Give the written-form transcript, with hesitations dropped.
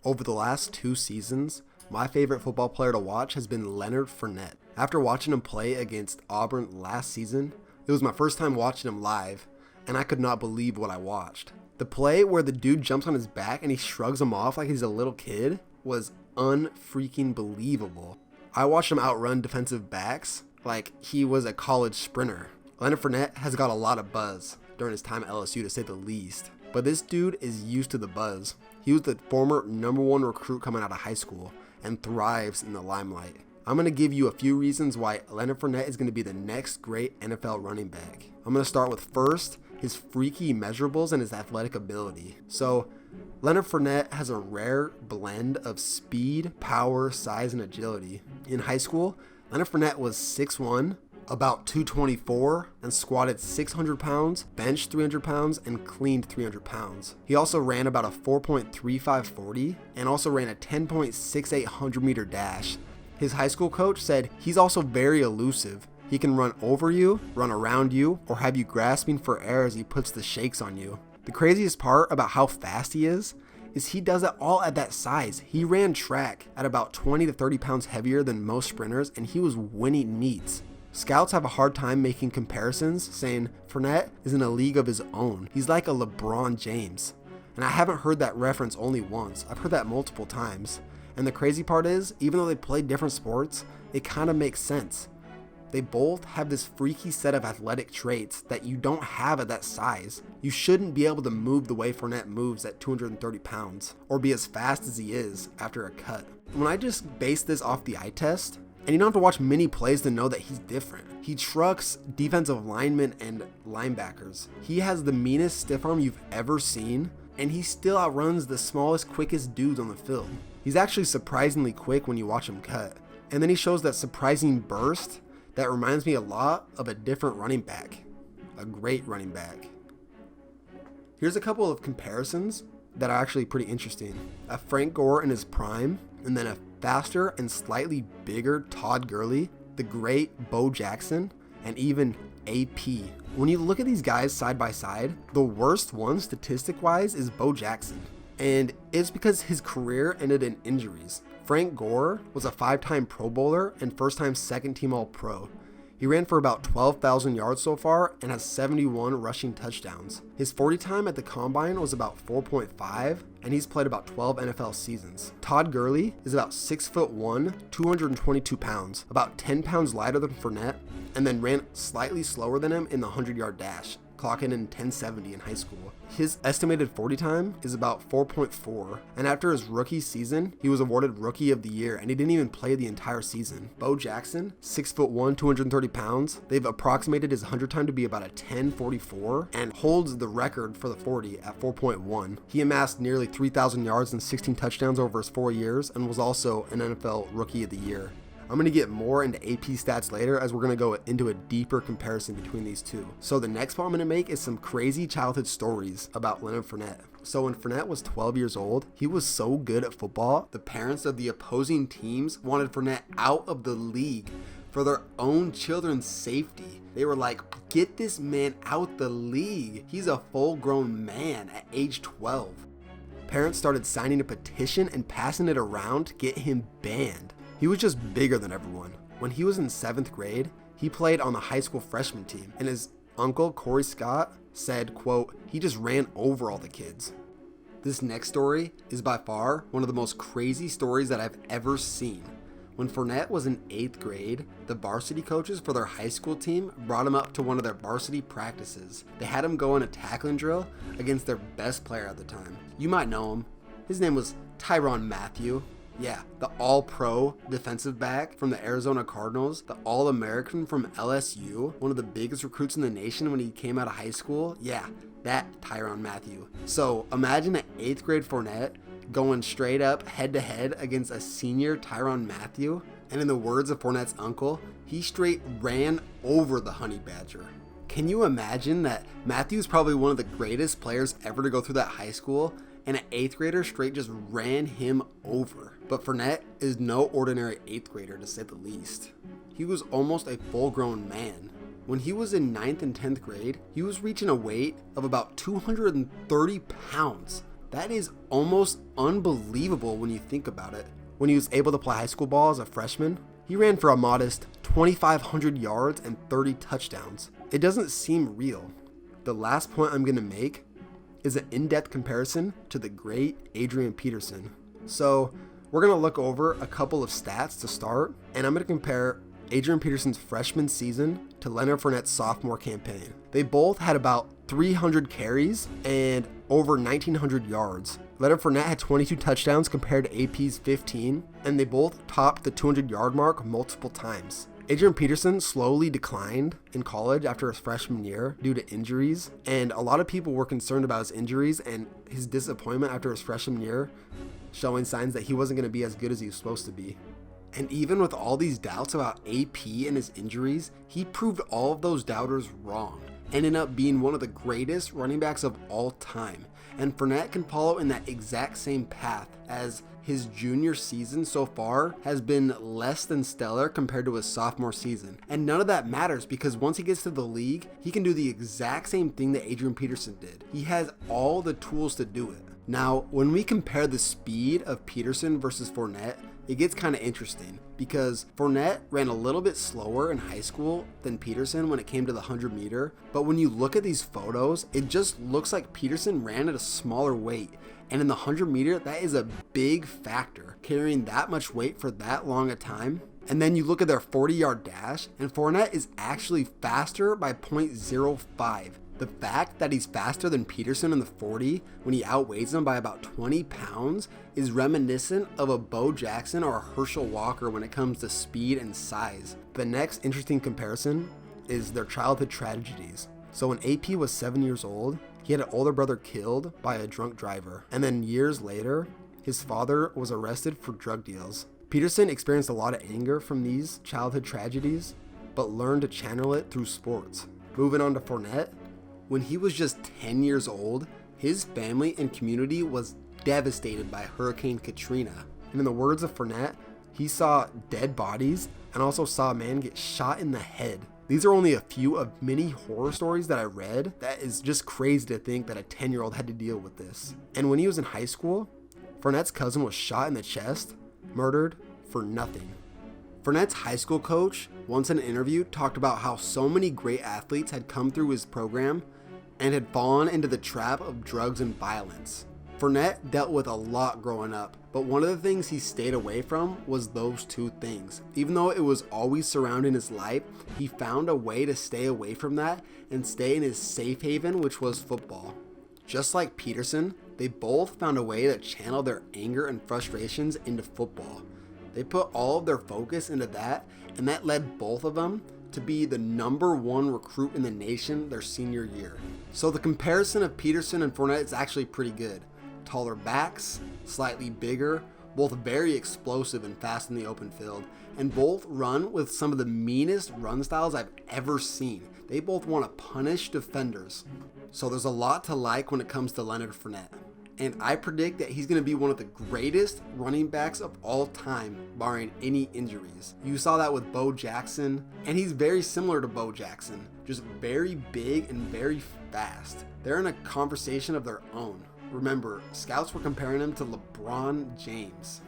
Over the last 2 seasons, my favorite football player to watch has been Leonard Fournette. After watching him play against Auburn last season, it was my first time watching him live, and I could not believe what I watched. The play where the dude jumps on his back and he shrugs him off like he's a little kid was unfreaking believable. I watched him outrun defensive backs like he was a college sprinter. Leonard Fournette has got a lot of buzz during his time at LSU, to say the least, but this dude is used to the buzz. He was the former #1 recruit coming out of high school and thrives in the limelight. I'm going to give you a few reasons why Leonard Fournette is going to be the next great NFL running back. I'm going to start with first, his freaky measurables and his athletic ability. So, Leonard Fournette has a rare blend of speed, power, size, and agility. In high school, Leonard Fournette was 6'1", about 224, and squatted 600 pounds, benched 300 pounds, and cleaned 300 pounds. He also ran about a 4.35 40 and also ran a 10.68 100-meter dash. His high school coach said he's also very elusive. He can run over you, run around you, or have you grasping for air as he puts the shakes on you. The craziest part about how fast he is he does it all at that size. He ran track at about 20 to 30 pounds heavier than most sprinters, and he was winning meets. Scouts have a hard time making comparisons, saying Fournette is in a league of his own. He's like a LeBron James. And I haven't heard that reference only once. I've heard that multiple times. And the crazy part is, even though they play different sports, it kind of makes sense. They both have this freaky set of athletic traits that you don't have at that size. You shouldn't be able to move the way Fournette moves at 230 pounds, or be as fast as he is after a cut. When I just base this off the eye test, and you don't have to watch many plays to know that he's different. He trucks defensive linemen and linebackers. He has the meanest stiff arm you've ever seen, and he still outruns the smallest, quickest dudes on the field. He's actually surprisingly quick when you watch him cut. And then he shows that surprising burst that reminds me a lot of a different running back. A great running back. Here's a couple of comparisons that are actually pretty interesting. A Frank Gore in his prime, and then a faster and slightly bigger Todd Gurley, the great Bo Jackson, and even AP. When you look at these guys side by side, the worst one statistic-wise is Bo Jackson. And it's because his career ended in injuries. Frank Gore was a 5-time Pro Bowler and first-time second-team All-Pro. He ran for about 12,000 yards so far and has 71 rushing touchdowns. His 40 time at the Combine was about 4.5, and he's played about 12 NFL seasons. Todd Gurley is about 6'1", 222 pounds, about 10 pounds lighter than Fournette, and then ran slightly slower than him in the 100-yard dash, clocking in 10.70 in high school. His estimated 40 time is about 4.4, and after his rookie season, he was awarded Rookie of the Year, and he didn't even play the entire season. Bo Jackson, 6'1", 230 pounds, they've approximated his 100 time to be about a 10.44, and holds the record for the 40 at 4.1. He amassed nearly 3,000 yards and 16 touchdowns over his 4 years, and was also an NFL Rookie of the Year. I'm going to get more into AP stats later, as we're going to go into a deeper comparison between these two. So the next point I'm going to make is some crazy childhood stories about Leonard Fournette. So when Fournette was 12 years old, he was so good at football, the parents of the opposing teams wanted Fournette out of the league for their own children's safety. They were like, get this man out the league. He's a full-grown man at age 12. Parents started signing a petition and passing it around to get him banned. He was just bigger than everyone. When he was in 7th grade, he played on the high school freshman team, and his uncle, Corey Scott, said, quote, he just ran over all the kids. This next story is by far one of the most crazy stories that I've ever seen. When Fournette was in 8th grade, the varsity coaches for their high school team brought him up to one of their varsity practices. They had him go on a tackling drill against their best player at the time. You might know him. His name was Tyrann Mathieu. Yeah, the all-pro defensive back from the Arizona Cardinals, the all-American from LSU, one of the biggest recruits in the nation when he came out of high school. Yeah, that Tyrann Mathieu. So imagine an 8th grade Fournette going straight up head-to-head against a senior Tyrann Mathieu. And in the words of Fournette's uncle, he straight ran over the honey badger. Can you imagine that Mathieu's probably one of the greatest players ever to go through that high school, and an 8th grader straight just ran him over? But Fournette is no ordinary 8th grader, to say the least. He was almost a full-grown man. When he was in 9th and 10th grade, he was reaching a weight of about 230 pounds. That is almost unbelievable when you think about it. When he was able to play high school ball as a freshman, he ran for a modest 2,500 yards and 30 touchdowns. It doesn't seem real. The last point I'm going to make is an in-depth comparison to the great Adrian Peterson. So we're going to look over a couple of stats to start, and I'm going to compare Adrian Peterson's freshman season to Leonard Fournette's sophomore campaign. They both had about 300 carries and over 1,900 yards. Leonard Fournette had 22 touchdowns compared to AP's 15, and they both topped the 200-yard mark multiple times. Adrian Peterson slowly declined in college after his freshman year due to injuries, and a lot of people were concerned about his injuries and his disappointment after his freshman year, showing signs that he wasn't going to be as good as he was supposed to be. And even with all these doubts about AP and his injuries, he proved all of those doubters wrong, ending up being one of the greatest running backs of all time. And Fournette can follow in that exact same path, as his junior season so far has been less than stellar compared to his sophomore season. And none of that matters, because once he gets to the league, he can do the exact same thing that Adrian Peterson did. He has all the tools to do it. Now, when we compare the speed of Peterson versus Fournette, it gets kind of interesting, because Fournette ran a little bit slower in high school than Peterson when it came to the 100 meter, but when you look at these photos, it just looks like Peterson ran at a smaller weight. And in the 100 meter, that is a big factor, carrying that much weight for that long a time. And then you look at their 40-yard dash, and Fournette is actually faster by 0.05. The fact that he's faster than Peterson in the 40 when he outweighs him by about 20 pounds is reminiscent of a Bo Jackson or a Herschel Walker when it comes to speed and size. The next interesting comparison is their childhood tragedies. So when AP was 7 years old, he had an older brother killed by a drunk driver. And then years later, his father was arrested for drug deals. Peterson experienced a lot of anger from these childhood tragedies, but learned to channel it through sports. Moving on to Fournette. When he was just 10 years old, his family and community was devastated by Hurricane Katrina. And in the words of Fournette, he saw dead bodies and also saw a man get shot in the head. These are only a few of many horror stories that I read. That is just crazy to think that a 10-year-old had to deal with this. And when he was in high school, Fournette's cousin was shot in the chest, murdered for nothing. Fournette's high school coach, once in an interview, talked about how so many great athletes had come through his program and had fallen into the trap of drugs and violence. Fournette dealt with a lot growing up, but one of the things he stayed away from was those two things. Even though it was always surrounding his life, he found a way to stay away from that and stay in his safe haven, which was football. Just like Peterson, they both found a way to channel their anger and frustrations into football. They put all of their focus into that, and that led both of them to be the #1 recruit in the nation their senior year. So the comparison of Peterson and Fournette is actually pretty good. Taller backs, slightly bigger, both very explosive and fast in the open field, and both run with some of the meanest run styles I've ever seen. They both want to punish defenders. So there's a lot to like when it comes to Leonard Fournette. And I predict that he's going to be one of the greatest running backs of all time, barring any injuries. You saw that with Bo Jackson, and he's very similar to Bo Jackson, just very big and very fast. They're in a conversation of their own. Remember, scouts were comparing him to LeBron James.